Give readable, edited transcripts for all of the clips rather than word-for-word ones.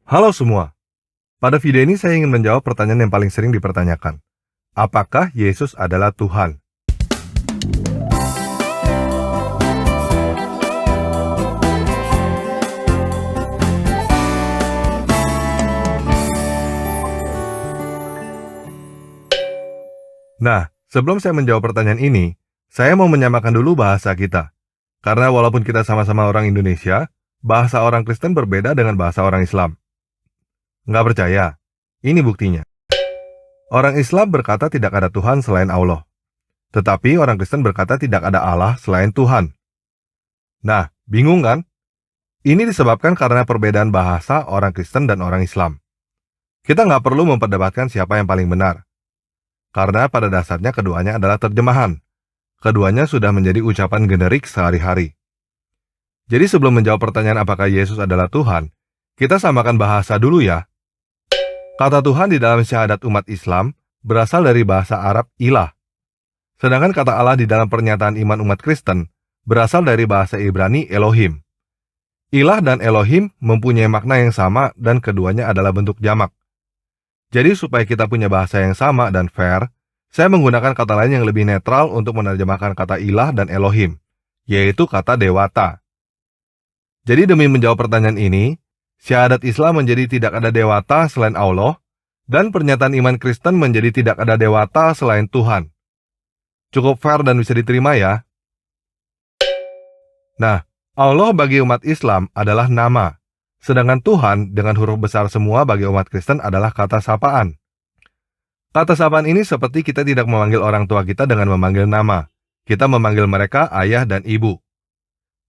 Halo semua, pada video ini saya ingin menjawab pertanyaan yang paling sering dipertanyakan. Apakah Yesus adalah Tuhan? Nah, sebelum saya menjawab pertanyaan ini, saya mau menyamakan dulu bahasa kita. Karena walaupun kita sama-sama orang Indonesia, bahasa orang Kristen berbeda dengan bahasa orang Islam. Nggak percaya? Ini buktinya. Orang Islam berkata tidak ada Tuhan selain Allah. Tetapi orang Kristen berkata tidak ada Allah selain Tuhan. Nah, bingung kan? Ini disebabkan karena perbedaan bahasa orang Kristen dan orang Islam. Kita nggak perlu memperdebatkan siapa yang paling benar. Karena pada dasarnya keduanya adalah terjemahan. Keduanya sudah menjadi ucapan generik sehari-hari. Jadi sebelum menjawab pertanyaan apakah Yesus adalah Tuhan, kita samakan bahasa dulu ya. Kata Tuhan di dalam syahadat umat Islam berasal dari bahasa Arab ilah. Sedangkan kata Allah di dalam pernyataan iman umat Kristen berasal dari bahasa Ibrani Elohim. Ilah dan Elohim mempunyai makna yang sama dan keduanya adalah bentuk jamak. Jadi supaya kita punya bahasa yang sama dan fair, saya menggunakan kata lain yang lebih netral untuk menerjemahkan kata ilah dan Elohim, yaitu kata dewata. Jadi demi menjawab pertanyaan ini, syahadat Islam menjadi tidak ada dewata selain Allah, dan pernyataan iman Kristen menjadi tidak ada dewata selain Tuhan. Cukup fair dan bisa diterima ya? Nah, Allah bagi umat Islam adalah nama, sedangkan Tuhan dengan huruf besar semua bagi umat Kristen adalah kata sapaan. Kata sapaan ini seperti kita tidak memanggil orang tua kita dengan memanggil nama. Kita memanggil mereka ayah dan ibu.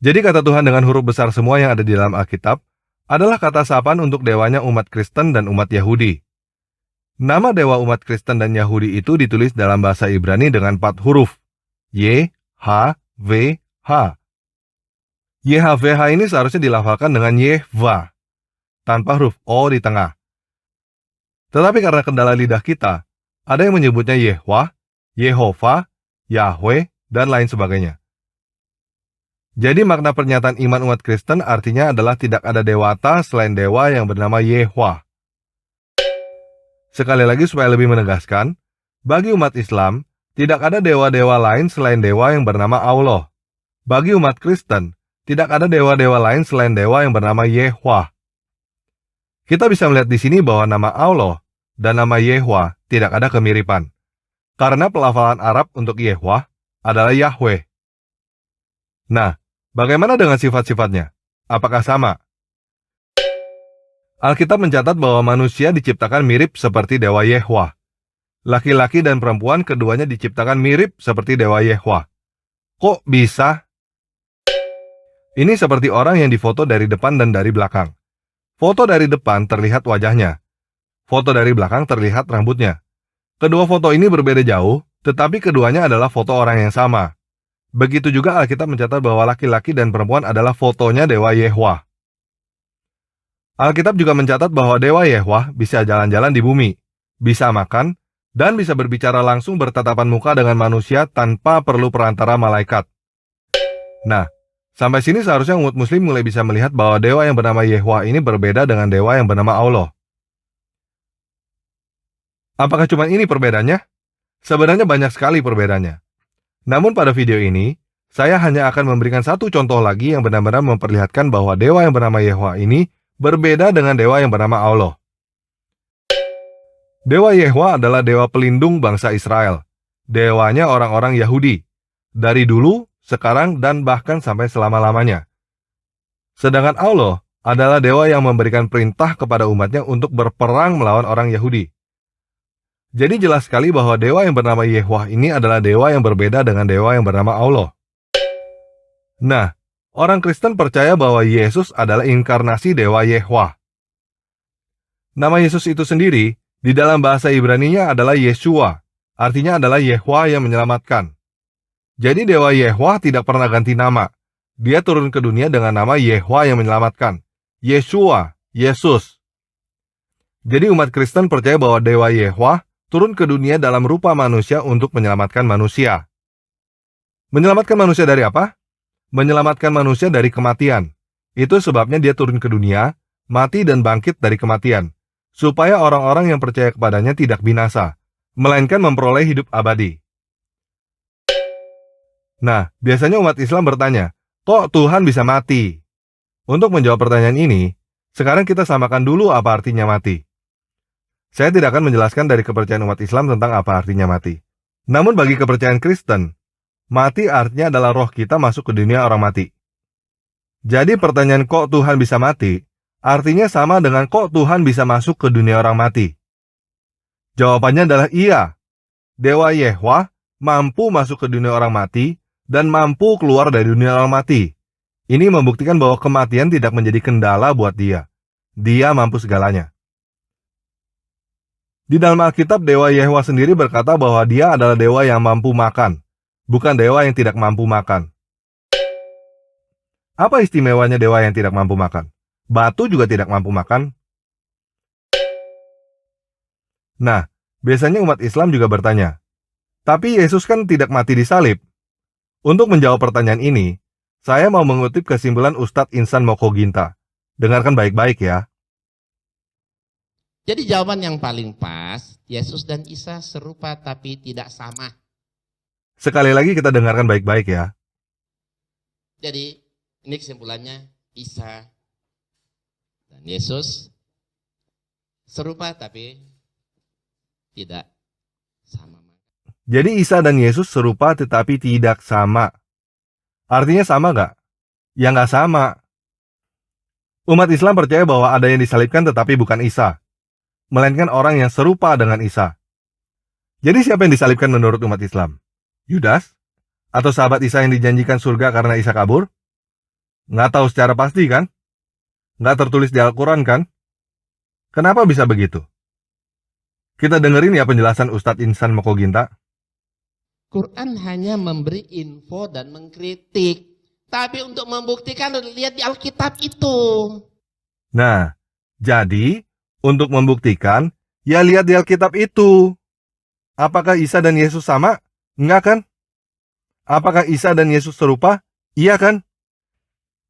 Jadi kata Tuhan dengan huruf besar semua yang ada di dalam Alkitab adalah kata sapaan untuk dewanya umat Kristen dan umat Yahudi. Nama dewa umat Kristen dan Yahudi itu ditulis dalam bahasa Ibrani dengan 4 huruf. Y, H, V, H. YHVH ini seharusnya dilafalkan dengan Yehva, tanpa huruf O di tengah. Tetapi karena kendala lidah kita, ada yang menyebutnya Yehwa, Yehova, Yahweh, dan lain sebagainya. Jadi makna pernyataan iman umat Kristen artinya adalah tidak ada dewata selain dewa yang bernama Yehwa. Sekali lagi supaya lebih menegaskan, bagi umat Islam, tidak ada dewa-dewa lain selain dewa yang bernama Allah. Bagi umat Kristen, tidak ada dewa-dewa lain selain dewa yang bernama Yehwa. Kita bisa melihat di sini bahwa nama Allah dan nama Yehwa tidak ada kemiripan. Karena pelafalan Arab untuk Yehwa adalah Yahweh. Nah, bagaimana dengan sifat-sifatnya? Apakah sama? Alkitab mencatat bahwa manusia diciptakan mirip seperti dewa Yehwa. Laki-laki dan perempuan keduanya diciptakan mirip seperti dewa Yehwa. Kok bisa? Ini seperti orang yang difoto dari depan dan dari belakang. Foto dari depan terlihat wajahnya. Foto dari belakang terlihat rambutnya. Kedua foto ini berbeda jauh, tetapi keduanya adalah foto orang yang sama. Begitu juga Alkitab mencatat bahwa laki-laki dan perempuan adalah fotonya dewa Yehwa. Alkitab juga mencatat bahwa dewa Yehwa bisa jalan-jalan di bumi, bisa makan, dan bisa berbicara langsung bertatapan muka dengan manusia tanpa perlu perantara malaikat. Nah, sampai sini seharusnya umat muslim mulai bisa melihat bahwa dewa yang bernama Yehwa ini berbeda dengan dewa yang bernama Allah. Apakah cuma ini perbedaannya? Sebenarnya banyak sekali perbedaannya. Namun pada video ini, saya hanya akan memberikan satu contoh lagi yang benar-benar memperlihatkan bahwa dewa yang bernama Yehwa ini berbeda dengan dewa yang bernama Allah. Dewa Yehwa adalah dewa pelindung bangsa Israel. Dewanya orang-orang Yahudi. Dari dulu, sekarang, dan bahkan sampai selama-lamanya. Sedangkan Allah adalah dewa yang memberikan perintah kepada umatnya untuk berperang melawan orang Yahudi. Jadi jelas sekali bahwa dewa yang bernama Yehwa ini adalah dewa yang berbeda dengan dewa yang bernama Allah. Nah, orang Kristen percaya bahwa Yesus adalah inkarnasi dewa Yehwa. Nama Yesus itu sendiri, di dalam bahasa Ibrani-nya adalah Yeshua, artinya adalah Yehwa yang menyelamatkan. Jadi dewa Yehwa tidak pernah ganti nama. Dia turun ke dunia dengan nama Yehwa yang menyelamatkan. Yeshua, Yesus. Jadi umat Kristen percaya bahwa dewa Yehwa turun ke dunia dalam rupa manusia untuk menyelamatkan manusia. Menyelamatkan manusia dari apa? Menyelamatkan manusia dari kematian. Itu sebabnya dia turun ke dunia, mati dan bangkit dari kematian, supaya orang-orang yang percaya kepadanya tidak binasa, melainkan memperoleh hidup abadi. Nah, biasanya umat Islam bertanya, kok Tuhan bisa mati? Untuk menjawab pertanyaan ini, sekarang kita samakan dulu apa artinya mati. Saya tidak akan menjelaskan dari kepercayaan umat Islam tentang apa artinya mati. Namun bagi kepercayaan Kristen, mati artinya adalah roh kita masuk ke dunia orang mati. Jadi pertanyaan kok Tuhan bisa mati, artinya sama dengan kok Tuhan bisa masuk ke dunia orang mati. Jawabannya adalah iya. Dewa Yehwa mampu masuk ke dunia orang mati dan mampu keluar dari dunia orang mati. Ini membuktikan bahwa kematian tidak menjadi kendala buat dia. Dia mampu segalanya. Di dalam Alkitab, Dewa Yehwa sendiri berkata bahwa dia adalah dewa yang mampu makan, bukan dewa yang tidak mampu makan. Apa istimewanya dewa yang tidak mampu makan? Batu juga tidak mampu makan. Nah, biasanya umat Islam juga bertanya, tapi Yesus kan tidak mati di salib. Untuk menjawab pertanyaan ini, saya mau mengutip kesimpulan Ustadz Insan Mokoginta. Dengarkan baik-baik ya. Jadi jawaban yang paling pas, Yesus dan Isa serupa tapi tidak sama. Sekali lagi kita dengarkan baik-baik ya. Jadi ini kesimpulannya, Isa dan Yesus serupa tapi tidak sama. Jadi Isa dan Yesus serupa tetapi tidak sama. Artinya sama nggak? Ya nggak sama. Umat Islam percaya bahwa ada yang disalibkan tetapi bukan Isa, melainkan orang yang serupa dengan Isa. Jadi siapa yang disalibkan menurut umat Islam? Yudas? Atau sahabat Isa yang dijanjikan surga karena Isa kabur? Nggak tahu secara pasti kan? Nggak tertulis di Al-Quran kan? Kenapa bisa begitu? Kita dengerin ya penjelasan Ustadz Insan Mokoginta. Quran hanya memberi info dan mengkritik. Tapi untuk membuktikan, lihat di Alkitab itu. Nah, jadi untuk membuktikan, ya lihat di Alkitab itu. Apakah Isa dan Yesus sama? Enggak kan? Apakah Isa dan Yesus serupa? Iya kan?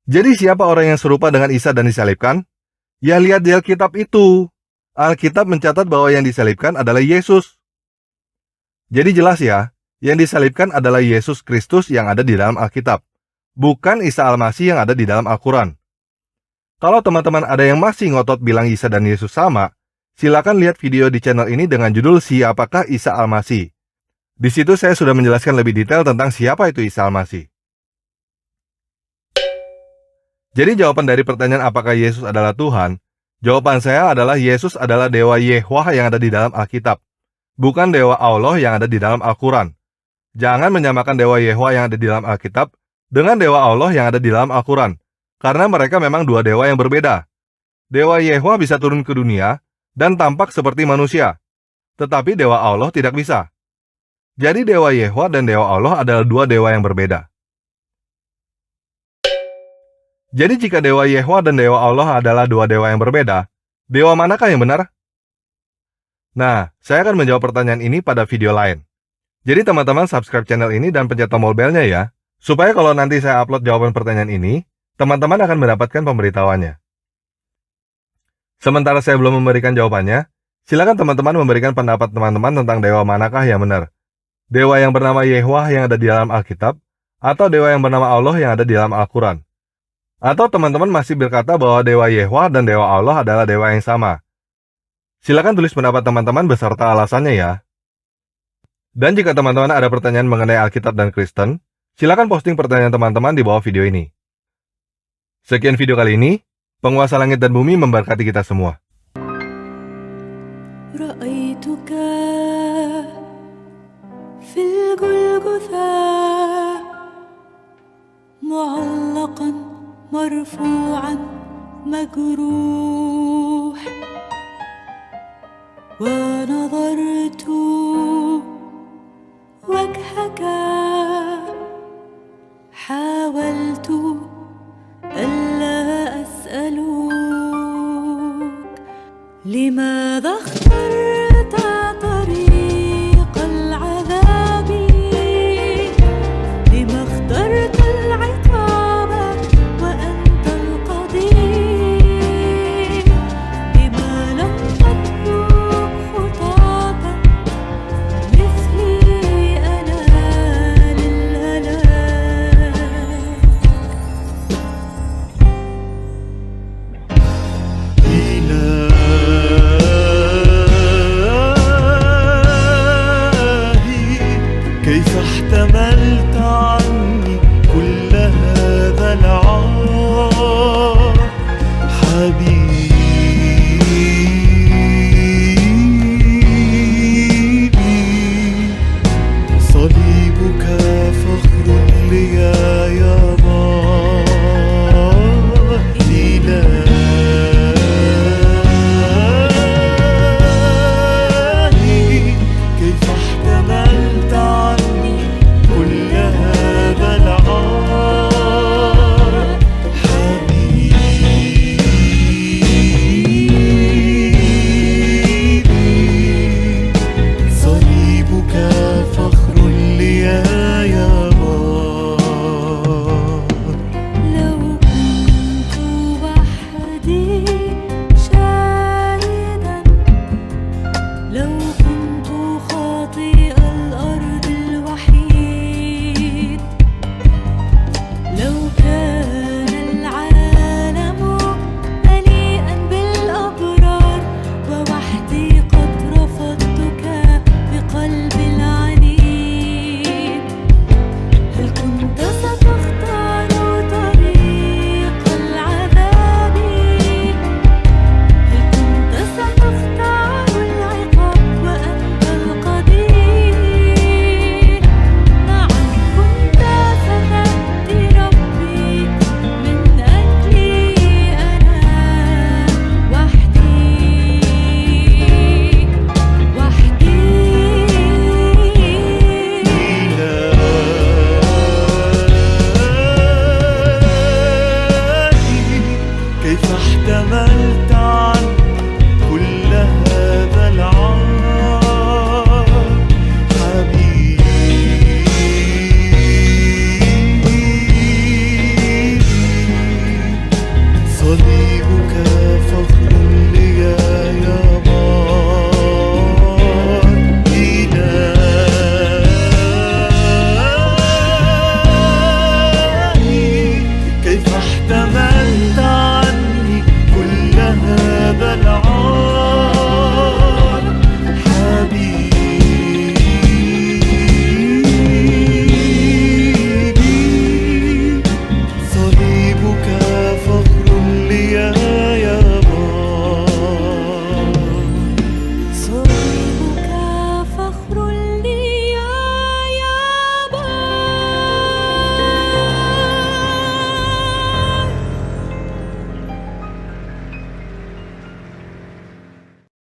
Jadi siapa orang yang serupa dengan Isa dan disalibkan? Ya lihat di Alkitab itu. Alkitab mencatat bahwa yang disalibkan adalah Yesus. Jadi jelas ya, yang disalibkan adalah Yesus Kristus yang ada di dalam Alkitab, bukan Isa Al-Masih yang ada di dalam Al-Quran. Kalau teman-teman ada yang masih ngotot bilang Isa dan Yesus sama, silakan lihat video di channel ini dengan judul Siapakah Isa Al-Masih. Di situ saya sudah menjelaskan lebih detail tentang siapa itu Isa Al-Masih. Jadi jawaban dari pertanyaan apakah Yesus adalah Tuhan, jawaban saya adalah Yesus adalah Dewa Yehwa yang ada di dalam Alkitab, bukan Dewa Allah yang ada di dalam Al-Quran. Jangan menyamakan Dewa Yehwa yang ada di dalam Alkitab dengan Dewa Allah yang ada di dalam Al-Quran, karena mereka memang dua dewa yang berbeda. Dewa Yehwa bisa turun ke dunia dan tampak seperti manusia, tetapi Dewa Allah tidak bisa. Jadi Dewa Yehwa dan Dewa Allah adalah dua dewa yang berbeda. Jadi jika Dewa Yehwa dan Dewa Allah adalah dua dewa yang berbeda, dewa manakah yang benar? Nah, saya akan menjawab pertanyaan ini pada video lain. Jadi teman-teman subscribe channel ini dan pencet tombol belnya ya, supaya kalau nanti saya upload jawaban pertanyaan ini, teman-teman akan mendapatkan pemberitahuannya. Sementara saya belum memberikan jawabannya, silakan teman-teman memberikan pendapat teman-teman tentang dewa manakah yang benar. Dewa yang bernama Yehwa yang ada di dalam Alkitab, atau dewa yang bernama Allah yang ada di dalam Al-Quran. Atau teman-teman masih berkata bahwa Dewa Yehwa dan Dewa Allah adalah dewa yang sama. Silakan tulis pendapat teman-teman beserta alasannya ya. Dan jika teman-teman ada pertanyaan mengenai Alkitab dan Kristen, silakan posting pertanyaan teman-teman di bawah video ini. Sekian video kali ini, Penguasa Langit dan Bumi memberkati kita semua. رأيتك في الجلجثا معلقا مرفوعا مجروح ونظرت وجهك حاولت ألا أسألك لماذا اخترت